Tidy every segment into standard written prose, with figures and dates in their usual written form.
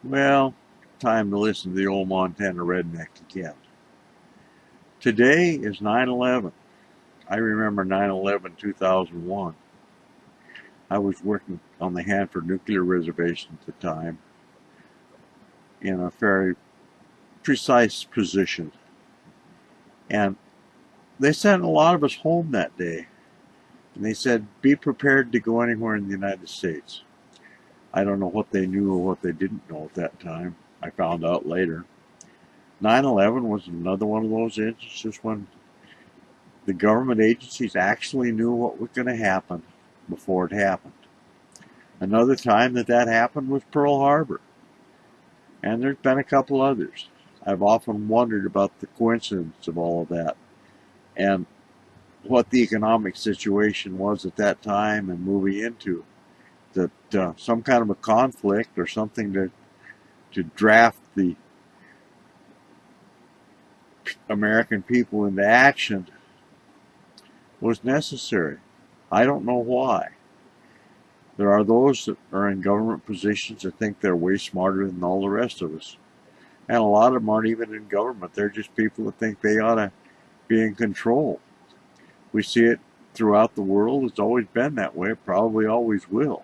Well, time to listen to the old Montana redneck again. Today is 9/11. I remember 9/11 2001. I was working on the Hanford Nuclear Reservation at the time in a very precise position. And they sent a lot of us home that day. And they said, be prepared to go anywhere in the United States. I don't know what they knew or what they didn't know at that time. I found out later. 9/11 was another one of those instances when the government agencies actually knew what was going to happen before it happened. Another time that happened was Pearl Harbor. And there's been a couple others. I've often wondered about the coincidence of all of that and what the economic situation was at that time and moving into that some kind of a conflict or something to draft the American people into action was necessary. I don't know why. There are those that are in government positions that think they're way smarter than all the rest of us. And a lot of them aren't even in government. They're just people that think they ought to be in control. We see it throughout the world. It's always been that way. It probably always will.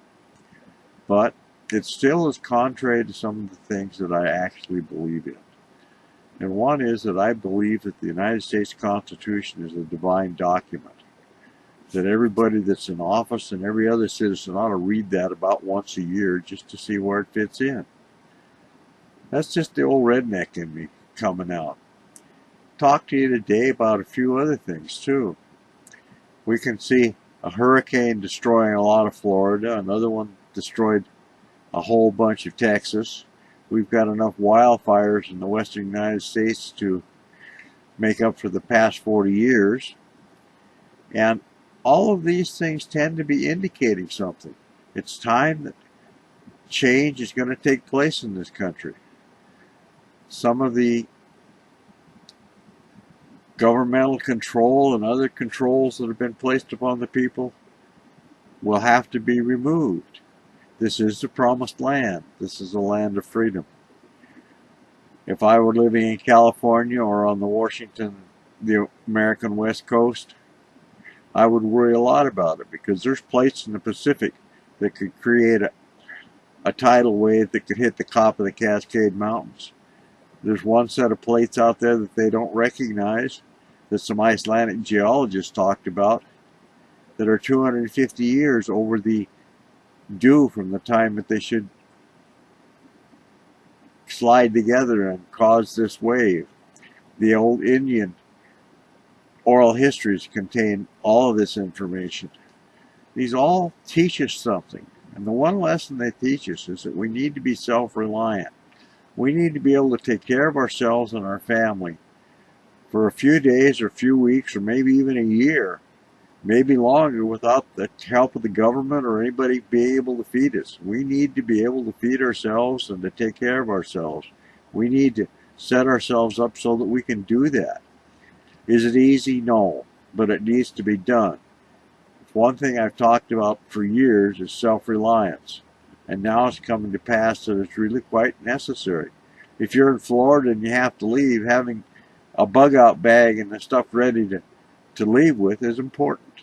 But it still is contrary to some of the things that I actually believe in. And one is that I believe that the United States Constitution is a divine document. That everybody that's in office and every other citizen ought to read that about once a year just to see where it fits in. That's just the old redneck in me coming out. Talk to you today about a few other things too. We can see a hurricane destroying a lot of Florida. Another one destroyed a whole bunch of Texas. We've got enough wildfires in the western United States to make up for the past 40 years. And all of these things tend to be indicating something. It's time that change is going to take place in this country. Some of the governmental control and other controls that have been placed upon the people will have to be removed. This is the promised land. This is a land of freedom. If I were living in California or on the American West Coast, I would worry a lot about it because there's places in the Pacific that could create a tidal wave that could hit the top of the Cascade Mountains. There's one set of plates out there that they don't recognize that some Icelandic geologists talked about that are 250 years over the due from the time that they should slide together and cause this wave. The old Indian oral histories contain all of this information. These all teach us something. And the one lesson they teach us is that we need to be self-reliant. We need to be able to take care of ourselves and our family for a few days or a few weeks or maybe even a year, maybe longer, without the help of the government or anybody being able to feed us. We need to be able to feed ourselves and to take care of ourselves. We need to set ourselves up so that we can do that. Is it easy? No, but it needs to be done. One thing I've talked about for years is self-reliance. And now it's coming to pass that it's really quite necessary. If you're in Florida and you have to leave, having a bug-out bag and the stuff ready to leave with is important.